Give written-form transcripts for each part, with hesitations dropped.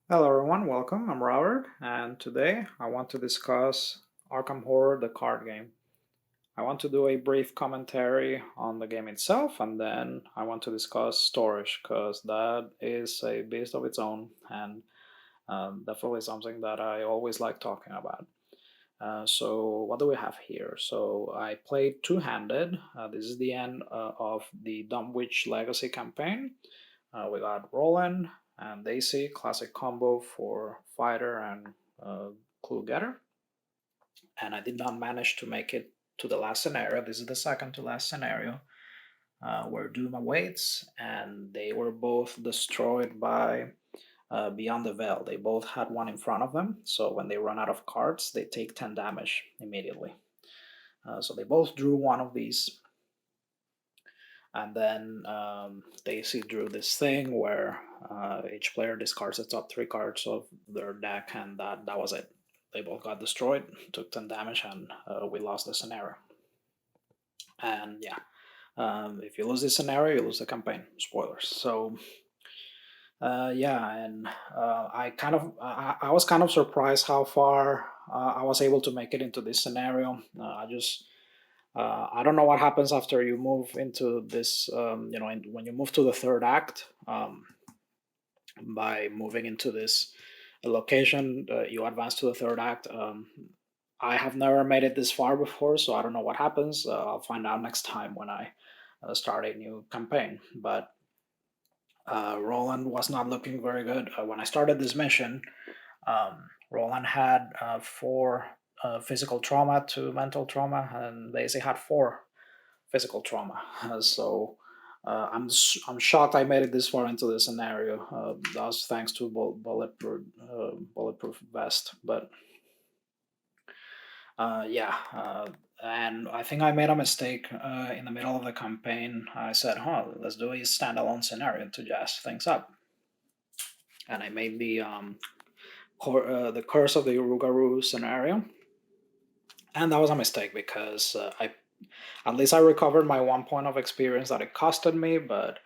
Hello everyone, welcome. I'm Robert, and today I want to discuss Arkham Horror, the card game. I want to do a brief commentary on the game itself, and then I want to discuss storage because that is a beast of its own, and definitely something that I always like talking about. So, what do we have here? So, I played two-handed. This is the end of the Dunwich Legacy campaign. We got Roland and Daisy, classic combo for fighter and clue getter. And I did not manage to make it to the last scenario. This is the second to last scenario where Doom awaits, and they were both destroyed by Beyond the Veil. They both had one in front of them, so when they run out of cards, they take 10 damage immediately. So they both drew one of these, and then Daisy drew this thing where each player discards the top three cards of their deck, and that was it. They both got destroyed, took 10 damage, and we lost the scenario. And yeah, if you lose this scenario, you lose the campaign. Spoilers. So yeah, and I was kind of surprised how far I was able to make it into this scenario. I don't know what happens after you move into this. When you move to the third act, by moving into this location, you advance to the third act. I have never made it this far before, so I don't know what happens. I'll find out next time when I start a new campaign. But Roland was not looking very good. When I started this mission, Roland had four physical trauma, two mental trauma, and Daisy had four physical trauma. I'm shocked I made it this far into the scenario. That was thanks to bulletproof vest. But yeah, and I think I made a mistake in the middle of the campaign. I said, "Huh, let's do a standalone scenario to jazz things up," and I made the Curse of the Urugaru scenario, and that was a mistake because I at least I recovered my 1 point of experience that it costed me, but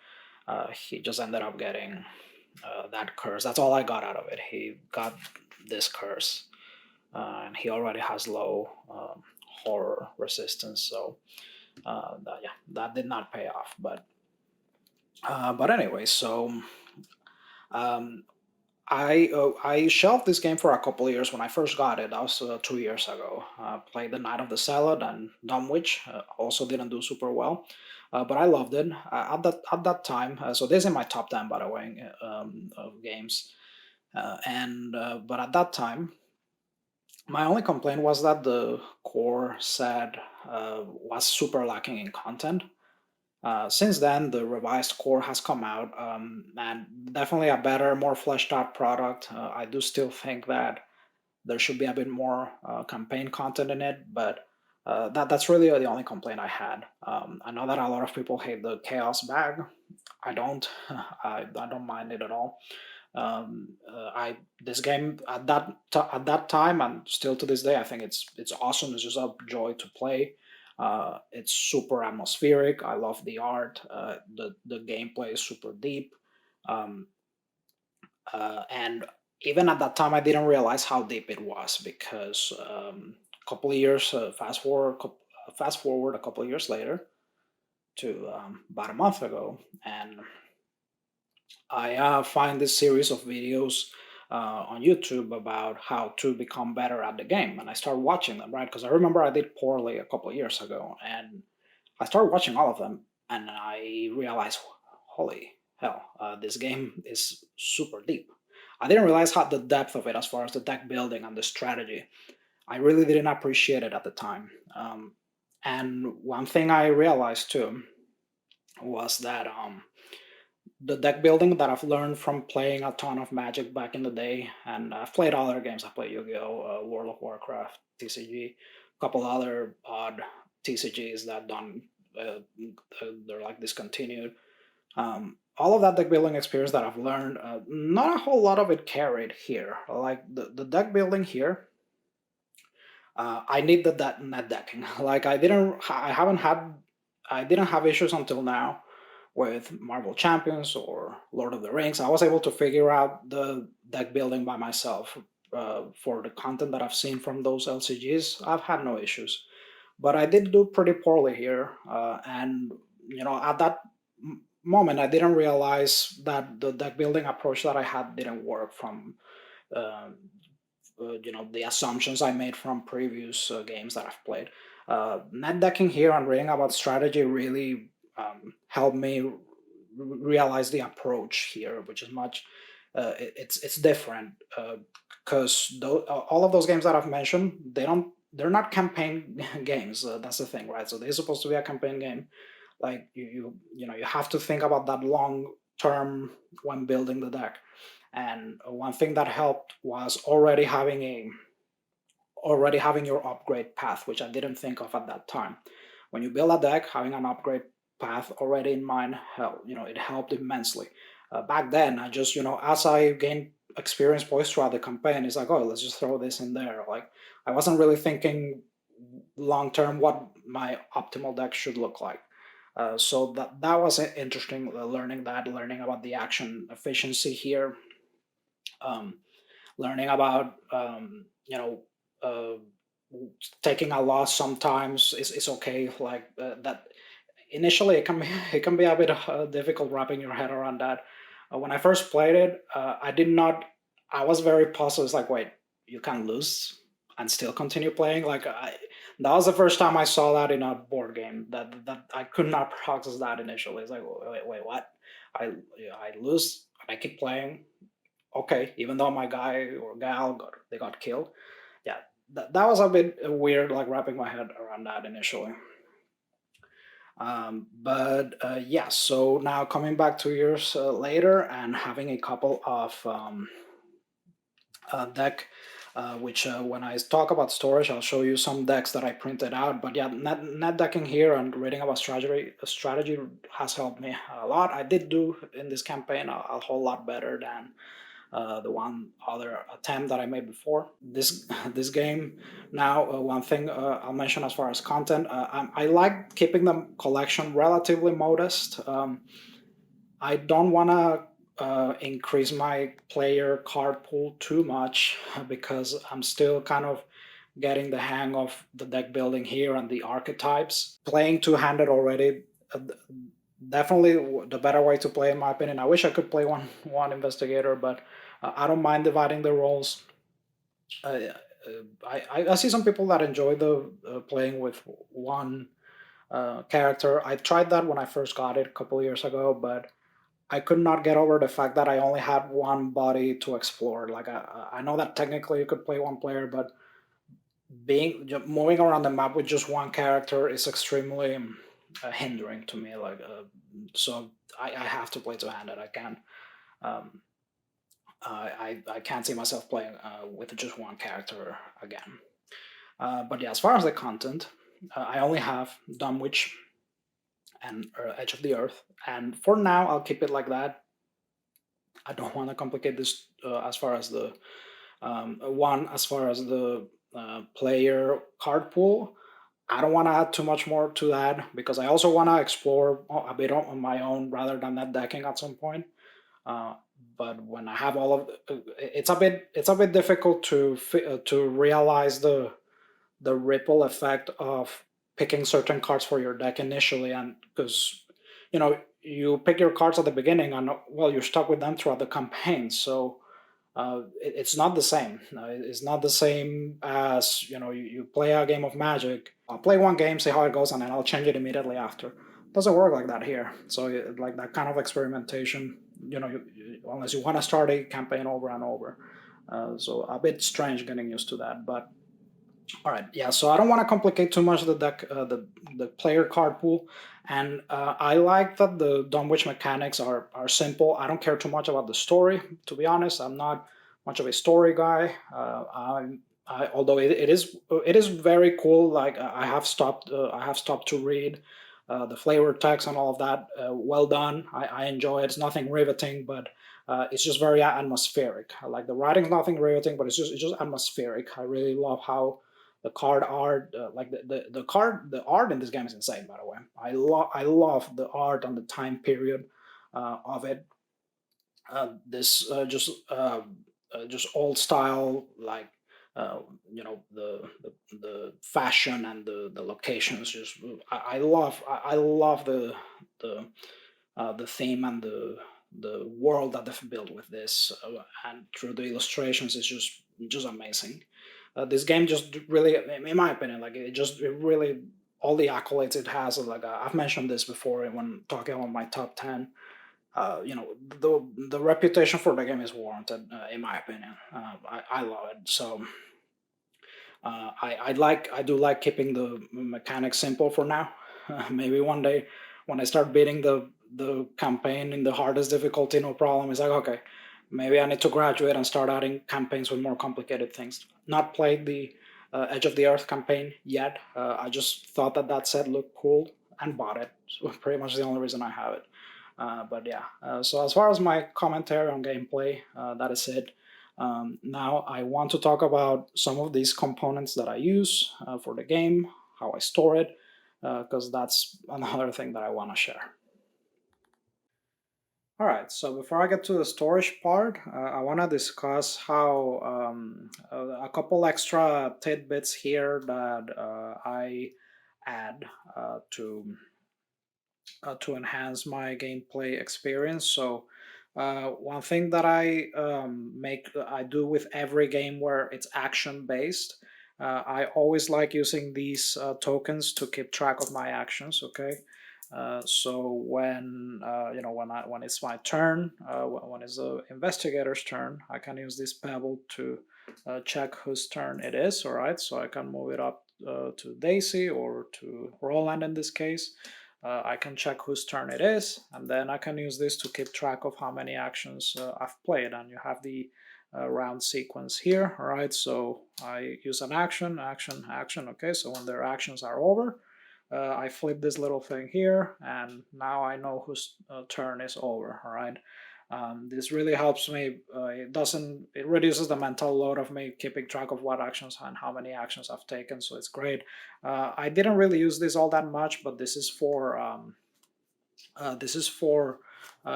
he just ended up getting that curse. That's all I got out of it. He got this curse, and he already has low horror resistance, so yeah, that did not pay off. But anyway, so um, I shelved this game for a couple of years when I first got it. That was 2 years ago. Played the Night of the Salad and Dunwich. Also didn't do super well, but I loved it at that time. So this is in my top 10, by the way, of games. And But at that time, my only complaint was that the core set was super lacking in content. Since then, the revised core has come out, and definitely a better, more fleshed out product. I do still think that there should be a bit more campaign content in it, but that's really the only complaint I had. I know that a lot of people hate the chaos bag. I don't. I don't mind it at all. I This game at that time and still to this day, I think it's awesome. It's just a joy to play. It's super atmospheric. I love the art. The gameplay is super deep, um, and even at that time, I didn't realize how deep it was because a couple of years fast forward a couple of years later to about a month ago, and I find this series of videos on YouTube about how to become better at the game, and I started watching them, right? Because I remember I did poorly a couple of years ago, and I started watching all of them, and I realized, holy hell, this game is super deep. I didn't realize how the depth of it, as far as the deck building and the strategy. I really didn't appreciate it at the time. And one thing I realized too was that the deck building that I've learned from playing a ton of Magic back in the day, and I've played other games. I played Yu-Gi-Oh, World of Warcraft, TCG, a couple other odd TCGs that done they're like discontinued. All of that deck building experience that I've learned, not a whole lot of it carried here. Like the deck building here, I need that net decking. Like I didn't, I haven't had, I didn't have issues until now with Marvel Champions or Lord of the Rings. I was able to figure out the deck building by myself. For the content that I've seen from those LCGs, I've had no issues. But I did do pretty poorly here, and at that moment, I didn't realize that the deck building approach that I had didn't work from uh, the assumptions I made from previous games that I've played. Net decking here and reading about strategy really helped me realize the approach here, which is much it's different because all of those games that I've mentioned, they're not campaign games. That's the thing, right? So they're supposed to be a campaign game. Like you have to think about that long term when building the deck. And one thing that helped was already having your upgrade path, which I didn't think of at that time. When you build a deck, having an upgrade path already in mind helped. It helped immensely. Back then, I just as I gained experience points throughout the campaign, it's like, oh, let's just throw this in there. Like I wasn't really thinking long term what my optimal deck should look like. So that was interesting, learning about the action efficiency here, um, learning about uh, taking a loss sometimes is okay. Like that initially it can be it can be a bit difficult wrapping your head around that. When I first played it, I did not. I was very puzzled. It's like, wait, you can lose and still continue playing. That was the first time I saw that in a board game. That I could not process that initially. It's like, wait, what? I lose and I keep playing. Okay, even though my guy or gal got killed. Yeah, that was a bit weird, like wrapping my head around that initially. But yeah, so now coming back 2 years later and having a couple of deck, which when I talk about storage, I'll show you some decks that I printed out. But yeah, net decking here and reading about strategy has helped me a lot. I did do in this campaign a whole lot better than the one other attempt that I made before this this game. Now, one thing I'll mention as far as content, I like keeping the collection relatively modest. I don't want to increase my player card pool too much because I'm still kind of getting the hang of the deck building here and the archetypes. Playing two-handed already, definitely the better way to play in my opinion. I wish I could play one investigator, but I don't mind dividing the roles. Uh, I see some people that enjoy the playing with one character. I tried that when I first got it a couple of years ago, but I could not get over the fact that I only had one body to explore. Like I know that technically you could play one player, but moving around the map with just one character is extremely hindering to me. So I have to play two-handed. I can't. Um, I can't see myself playing with just one character again. But yeah, as far as the content, I only have Dunwich and Edge of the Earth, and for now I'll keep it like that. I don't want to complicate this as far as the player card pool. I don't want to add too much more to that because I also want to explore a bit on my own rather than that decking at some point. Uh, but when I have all of, it's a bit difficult to realize the ripple effect of picking certain cards for your deck initially, and because you pick your cards at the beginning and well you're stuck with them throughout the campaign. So it's not the same. It's not the same as you play a game of Magic. I'll play one game, see how it goes, and then I'll change it immediately after. Doesn't work like that here. So like that kind of experimentation, unless you want to start a campaign over and over. So a bit strange getting used to that, but all right, yeah. So I don't want to complicate too much the deck, the player card pool, and I like that the Dunwich mechanics are simple. I don't care too much about the story, to be honest. I'm not much of a story guy. Although it is very cool. Like I have stopped to read the flavor text and all of that. Well done. I enjoy it. It's nothing riveting, but it's just very atmospheric. Like the writing's nothing riveting, but it's just atmospheric. I really love how the card art, like the art in this game is insane. By the way, I love the art and the time period of it. This just old style, like uh, the fashion and the locations. Just I love the theme and the world that they've built with this, and through the illustrations, it's just amazing. This game just really, in my opinion, like it really, all the accolades it has. Like I've mentioned this before when talking about my top 10. The reputation for the game is warranted, in my opinion. I love it. So I do like keeping the mechanics simple for now. Maybe one day when I start beating the campaign in the hardest difficulty, no problem. It's like, okay, maybe I need to graduate and start adding campaigns with more complicated things. Not played the Edge of the Earth campaign yet. I just thought that set looked cool and bought it. So pretty much the only reason I have it. But yeah, so as far as my commentary on gameplay, that is it. Now I want to talk about some of these components that I use for the game, how I store it, because that's another thing that I want to share. All right, so before I get to the storage part, I want to discuss how a couple extra tidbits here that I add to enhance my gameplay experience. So, one thing that I do with every game where it's action based, I always like using these tokens to keep track of my actions. Okay, so when it's my turn, when it's the investigator's turn, I can use this pebble to check whose turn it is. All right, so I can move it up to Daisy or to Roland in this case. I can check whose turn it is, and then I can use this to keep track of how many actions I've played. And you have the round sequence here. All right, so I use an action, action, action. Okay, so when their actions are over, I flip this little thing here, and now I know whose turn is over. All right. This really helps me. It reduces the mental load of me keeping track of what actions and how many actions I've taken. So it's great. I didn't really use this all that much, but this is for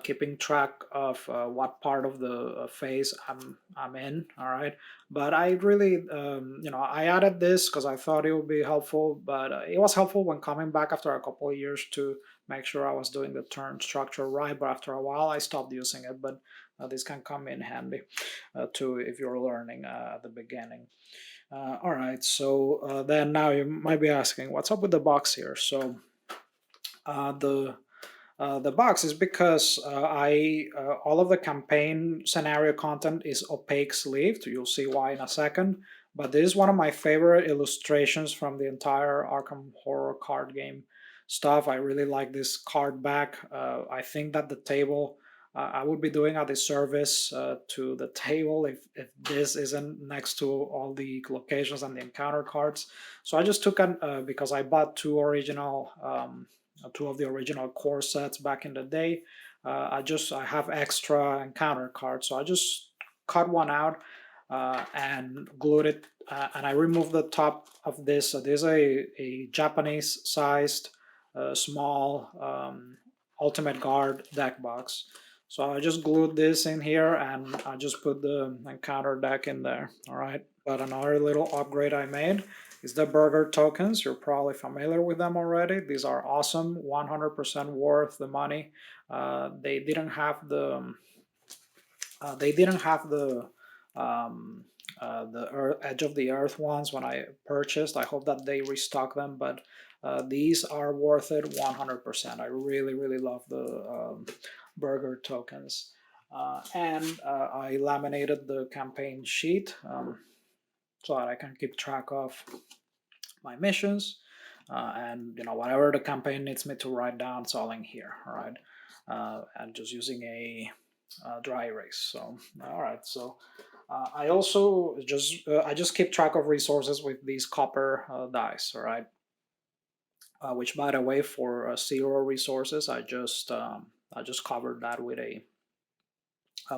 keeping track of what part of the phase I'm in. All right, but I really I added this because I thought it would be helpful, but it was helpful when coming back after a couple of years to make sure I was doing the turn structure right. But after a while, I stopped using it. But this can come in handy too if you're learning at the beginning. All right, so then now you might be asking, what's up with the box here? So the box is because I all of the campaign scenario content is opaque sleeved. You'll see why in a second. But this is one of my favorite illustrations from the entire Arkham Horror card game stuff. I really like this card back. I think that the table, I would be doing a disservice to the table if this isn't next to all the locations and the encounter cards. So I just took an because I bought two of the original core sets back in the day. I have extra encounter cards, so I just cut one out and glued it, and I removed the top of this. So there's a Japanese sized small Ultimate Guard deck box. So I just glued this in here and I just put the encounter deck in there. All right. But another little upgrade I made is the burger tokens. You're probably familiar with them already. These are awesome, 100% worth the money. They didn't have um, Edge of the Earth ones when I purchased. I hope that they restock them, but these are worth it 100%. I really, really love the burger tokens. And I laminated the campaign sheet so that I can keep track of my missions, and whatever the campaign needs me to write down, it's all in here. All right, and just using a dry erase. So all right, so I also just keep track of resources with these copper dice. All right, which by the way, for zero resources, I just covered that with a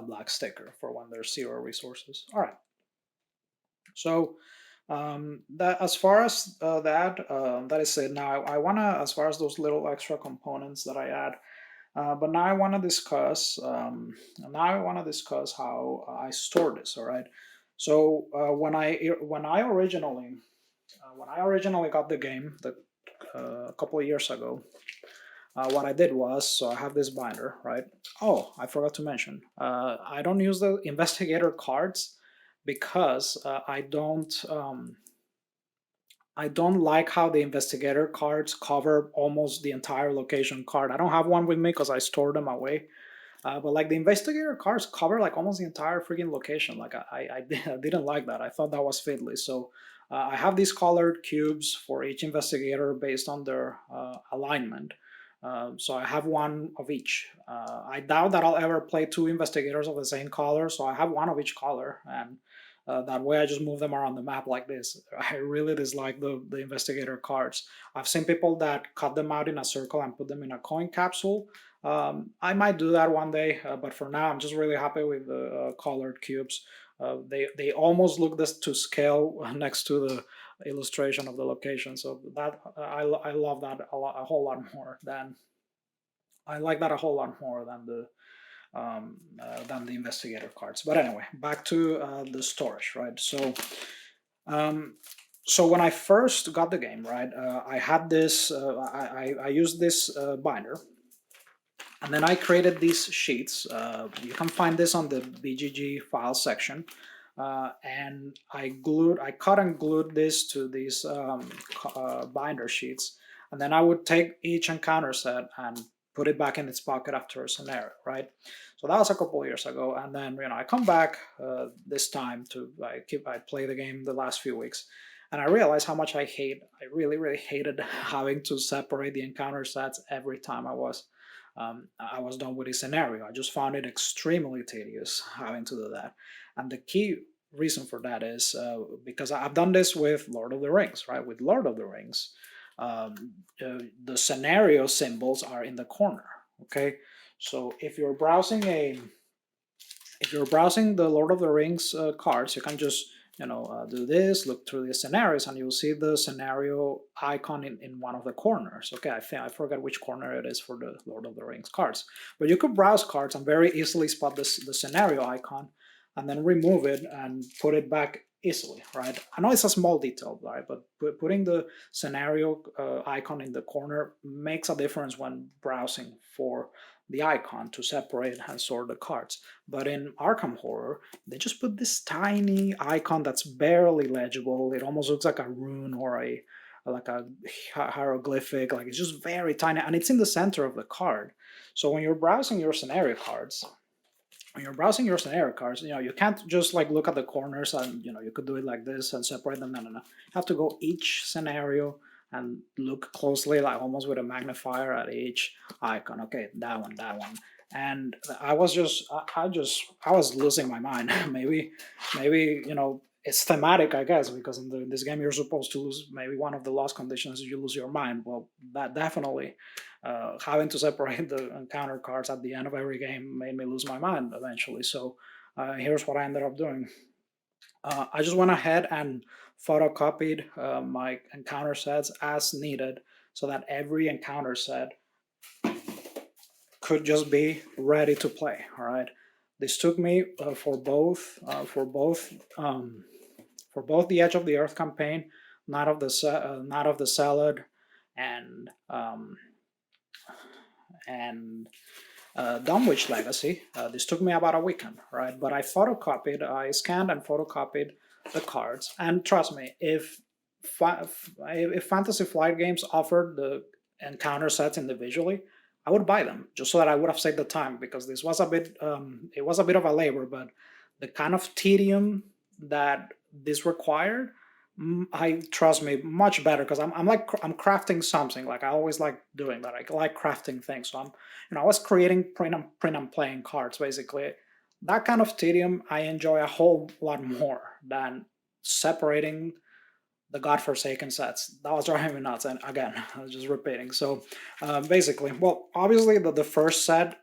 black sticker for when there's zero resources. All right, so That as far as that is it. Now I wanna, as far as those little extra components that I add, but now I wanna discuss. Now I wanna discuss how I store this. All right. So when I originally got the game, a couple of years ago, what I did was, so I have this binder, right? Oh, I forgot to mention, I don't use the investigator cards because I don't like how the investigator cards cover almost the entire location card. I don't have one with me because I stored them away. But like the investigator cards cover like almost the entire freaking location. Like I didn't like that. I thought that was fiddly. So I have these colored cubes for each investigator based on their alignment. So I have one of each. I doubt that I'll ever play two investigators of the same color, so I have one of each color, and that way I just move them around the map like this. I really dislike the investigator cards. I've seen people that cut them out in a circle and put them in a coin capsule. I might do that one day, but for now, I'm just really happy with the colored cubes. They almost look this to scale next to the illustration of the location. So that I love that a whole lot more than I like that a whole lot more than the investigator cards. But anyway, back to the storage, right? Um, so when I first got the game, right, I had this. I used this binder, and then I created these sheets. You can find this on the BGG file section. And I cut and glued this to these binder sheets. And then I would take each encounter set and put it back in its pocket after a scenario, right? So that was a couple of years ago. And then, I come back this time I play the game the last few weeks. And I realized how much I really, really hated having to separate the encounter sets every time I was done with a scenario. I just found it extremely tedious having to do that. And the key reason for that is because I've done this with Lord of the Rings, right? With Lord of the Rings, the scenario symbols are in the corner. Okay, so if you're browsing the Lord of the Rings cards, you can just do this, look through the scenarios, and you'll see the scenario icon in one of the corners. Okay, I forget which corner it is for the Lord of the Rings cards, but you could browse cards and very easily spot this the scenario icon, and then remove it and put it back easily, right? I know it's a small detail, right? But putting the scenario icon in the corner makes a difference when browsing for the icon to separate and sort the cards. But in Arkham Horror, they just put this tiny icon that's barely legible. It almost looks like a rune or a like a hieroglyphic. Like it's just very tiny, and it's in the center of the card. So when you're browsing your scenario cards, you can't just like look at the corners and you could do it like this and separate them. No, no, no. You have to go each scenario and look closely, like almost with a magnifier at each icon. Okay, that one. And I was losing my mind. maybe it's thematic, I guess, because in this game you're supposed to lose. Maybe one of the lost conditions is you lose your mind. Well, that definitely having to separate the encounter cards at the end of every game made me lose my mind eventually. So here's what I ended up doing. I just went ahead and photocopied my encounter sets as needed so that every encounter set could just be ready to play. All right. This took me for both the Edge of the Earth campaign, Night of the Salad, and and Dunwich Legacy. This took me about a weekend, right? But I scanned and photocopied the cards, and trust me, if Fantasy Flight Games offered the encounter sets individually, I would buy them just so that I would have saved the time because this was it was a bit of a labor, but the kind of tedium that this required, I trust me much better because I'm crafting something. Like I always like doing that. I like crafting things. So I was creating print and playing cards basically. That kind of tedium I enjoy a whole lot more than separating the godforsaken sets. That was driving me nuts. And again, I was just repeating. So basically, well, obviously the first set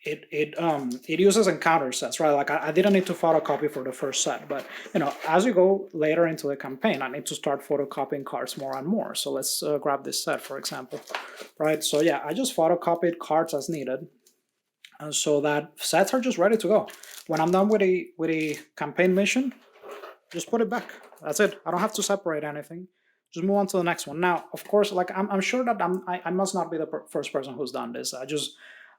it uses encounter sets, right? Like I didn't need to photocopy for the first set, but as you go later into the campaign, I need to start photocopying cards more and more. So let's grab this set, for example, right? So yeah, I just photocopied cards as needed, so that sets are just ready to go. When I'm done with a campaign mission, just put it back. That's it. I don't have to separate anything. Just move on to the next one. Now, of course, like I'm sure that I must not be the first person who's done this.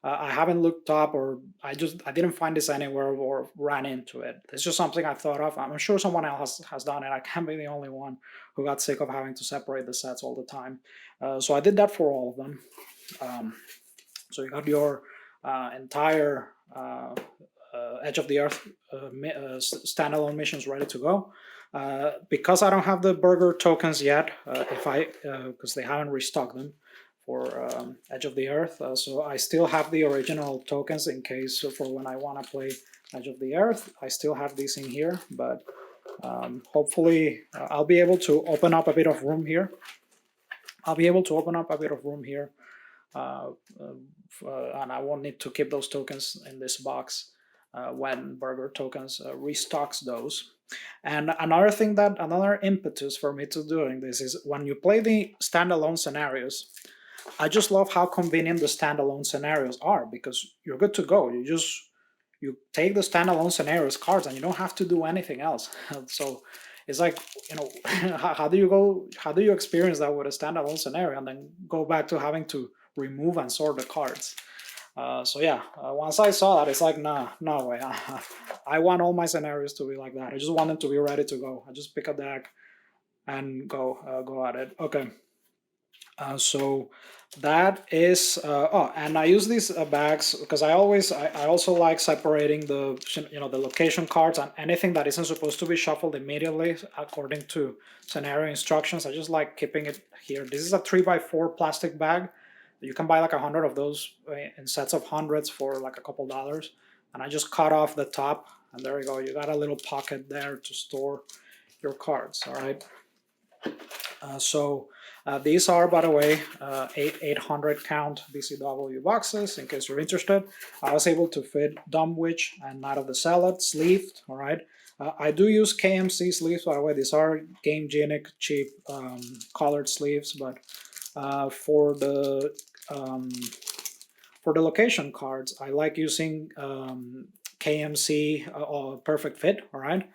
I haven't looked up, or I didn't find this anywhere or ran into it. It's just something I thought of. I'm sure someone else has done it. I can't be the only one who got sick of having to separate the sets all the time. So I did that for all of them. Um, so you got your entire Edge of the Earth standalone missions ready to go. Because I don't have the burger tokens yet, because they haven't restocked them for Edge of the Earth, so I still have the original tokens in case for when I want to play Edge of the Earth. I still have these in here, but hopefully I'll be able to open up a bit of room here. Uh, and I won't need to keep those tokens in this box when Burger Tokens restocks those. And another impetus for me to doing this is when you play the standalone scenarios, I just love how convenient the standalone scenarios are, because you're good to go. You take the standalone scenarios cards and you don't have to do anything else. So it's like, how do you experience that with a standalone scenario and then go back to having to remove and sort the cards? So yeah, once I saw that, it's like, nah, no way. I want all my scenarios to be like that. I just want them to be ready to go. I just pick a deck and go at it. Okay. So that is and I use these bags because I also like separating the location cards and anything that isn't supposed to be shuffled immediately according to scenario instructions. I just like keeping it here. This is a 3x4 plastic bag. You can buy like 100 of those in sets of hundreds for like a couple dollars, and I just cut off the top, and there you go. You got a little pocket there to store your cards. All right. So these are, by the way, 800 count BCW boxes. In case you're interested, I was able to fit Dunwich and Night of the Salad sleeved. All right. I do use KMC sleeves, by the way. These are Game Genic cheap colored sleeves, but um, for the location cards, I like using KMC Perfect Fit. All right.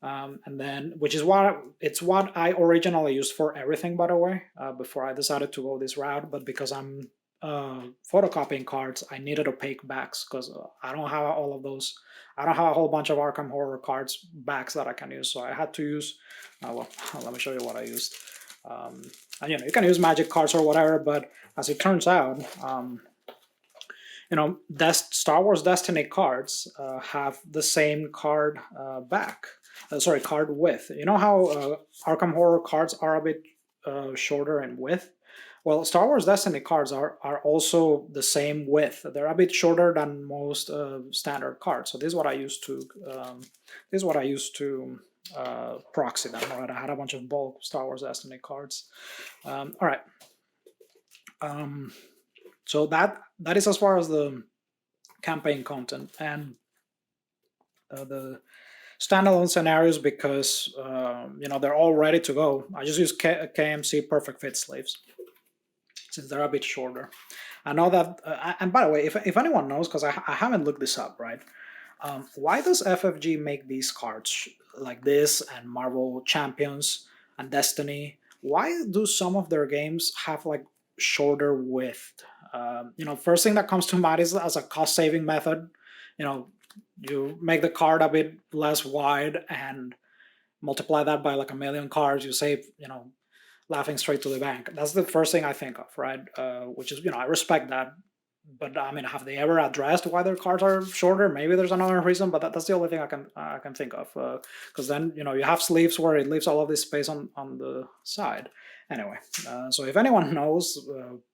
And then, which is what I originally used for everything, by the way, before I decided to go this route. But because I'm photocopying cards, I needed opaque backs because I don't have all of those. I don't have a whole bunch of Arkham Horror cards backs that I can use, so I had to use. Well, let me show you what I used. And you can use magic cards or whatever, but as it turns out, Star Wars Destiny cards have the same card back. Card width. You know how Arkham Horror cards are a bit shorter in width? Well, Star Wars Destiny cards are also the same width. They're a bit shorter than most standard cards. So this is what I used to. Proxy them. Right, I had a bunch of bulk Star Wars Destiny cards. All right. So that is as far as the campaign content and the standalone scenarios, because they're all ready to go. I just use KMC Perfect Fit sleeves since they're a bit shorter. I know that, and by the way, if anyone knows, because I haven't looked this up, right? Why does FFG make these cards like this and Marvel Champions and Destiny? Why do some of their games have like shorter width? First thing that comes to mind is as a cost-saving method. You make the card a bit less wide and multiply that by like a million cards. You save, laughing straight to the bank. That's the first thing I think of, right? Which is, I respect that. But I mean, have they ever addressed why their cards are shorter? Maybe there's another reason, but that's the only thing I can think of. Because then you have sleeves where it leaves all of this space on the side. Anyway, so if anyone knows,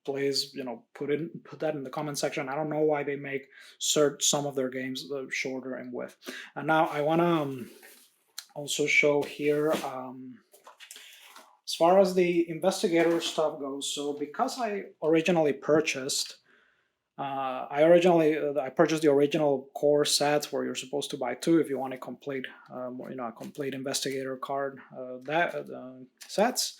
please put that in the comment section. I don't know why they make some of their games shorter in width. And now I want to also show here. As far as the investigator stuff goes, so because I originally purchased I purchased the original core sets where you're supposed to buy two if you want a complete, a complete investigator card that sets.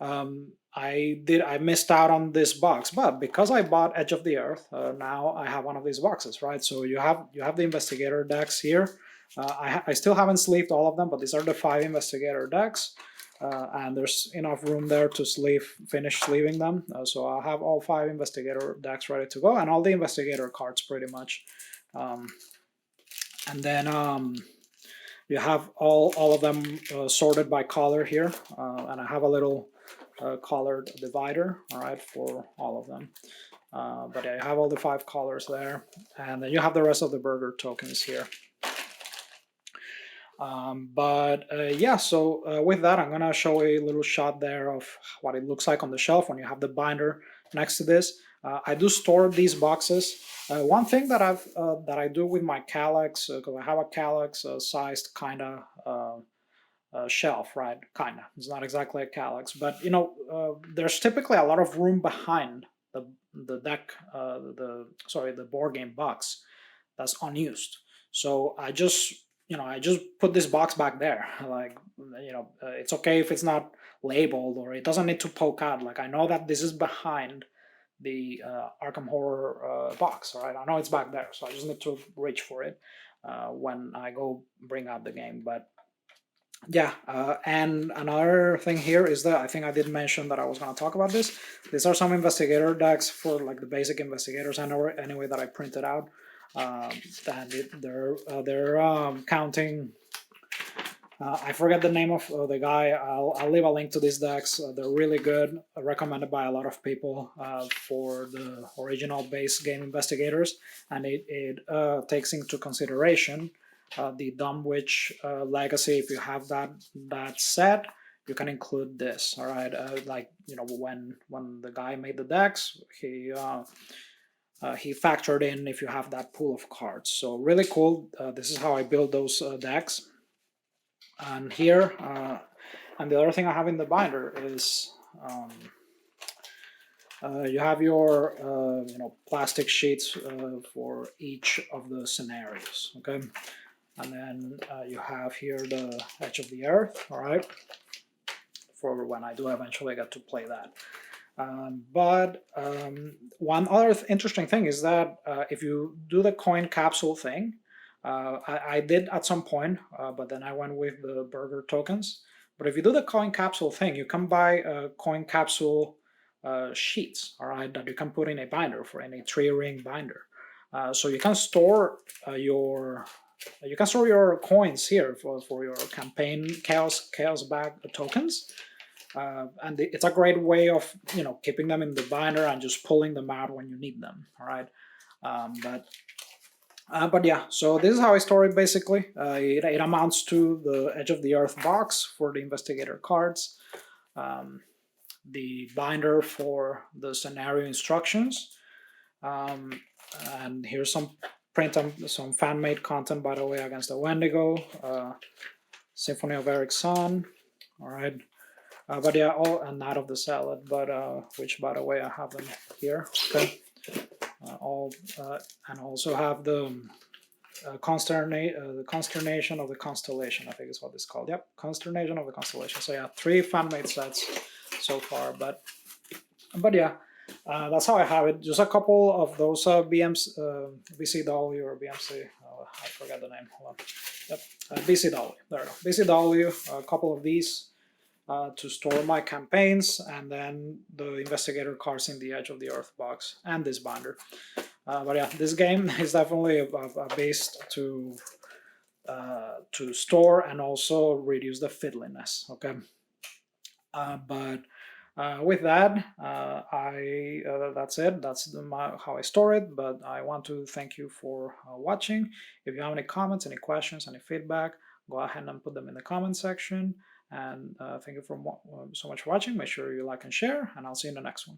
I missed out on this box, but because I bought Edge of the Earth, now I have one of these boxes, right? So you have the investigator decks here. I still haven't sleeved all of them, but these are the 5 investigator decks. And there's enough room there to finish sleeving them. So I'll have all 5 investigator decks ready to go, and all the investigator cards pretty much. And then you have all of them sorted by color here, and I have a little colored divider, all right, for all of them. But I have all the 5 colors there, and then you have the rest of the burger tokens here. Yeah, so with that, I'm gonna show a little shot there of what it looks like on the shelf when you have the binder next to this. I do store these boxes. One thing that I do with my Calyx, because I have a Calyx sized kind of shelf, right? Kind of. It's not exactly a Calyx, but there's typically a lot of room behind the deck, the board game box that's unused. So I just put this box back there. Like, it's okay if it's not labeled or it doesn't need to poke out. Like, I know that this is behind the Arkham Horror box, all right? I know it's back there, so I just need to reach for it when I go bring out the game. But yeah, and another thing here is that I think I did mention that I was going to talk about this. These are some investigator decks for like the basic investigators anyway that I printed out. And they're counting. I forget the name of the guy. I'll leave a link to these decks. They're really good, recommended by a lot of people for the original base game investigators, and it takes into consideration the Dunwich Legacy. If you have that set, you can include this. All right, when the guy made the decks, he factored in if you have that pool of cards. So really cool. This is how I build those decks. And here, and the other thing I have in the binder is you have your plastic sheets for each of the scenarios. Okay, and then you have here the Edge of the Earth. All right, for when I do eventually get to play that. But one other interesting thing is that if you do the coin capsule thing, I did at some point, but then I went with the burger tokens. But if you do the coin capsule thing, you can buy coin capsule sheets, all right, that you can put in a binder for any 3-ring binder. So you can store your coins here for your campaign chaos bag tokens. And it's a great way of keeping them in the binder and just pulling them out when you need them. All right, but yeah, so this is how I store it basically. It amounts to the Edge of the Earth box for the investigator cards, the binder for the scenario instructions, and here's some some fan-made content, by the way, against the Wendigo, Symphony of Eric's Son. All right. But yeah, and Night of the Salad, but which, by the way, I have them here. Okay, and also have the Consternation of the Constellation. I think is what it's called. Yep, Consternation of the Constellation. So yeah, 3 fan-made sets so far, but yeah, that's how I have it. Just a couple of those BCW or BMC. I forgot the name. Hold on. Yep, BCW. There we go. BCW. A couple of these. To store my campaigns, and then the investigator cards in the Edge of the Earth box, and this binder. But yeah, this game is definitely a base to store and also reduce the fiddliness. Okay, but with that, that's it. That's how I store it. But I want to thank you for watching. If you have any comments, any questions, any feedback, go ahead and put them in the comment section. And thank you so much for watching. Make sure you like and share, and I'll see you in the next one.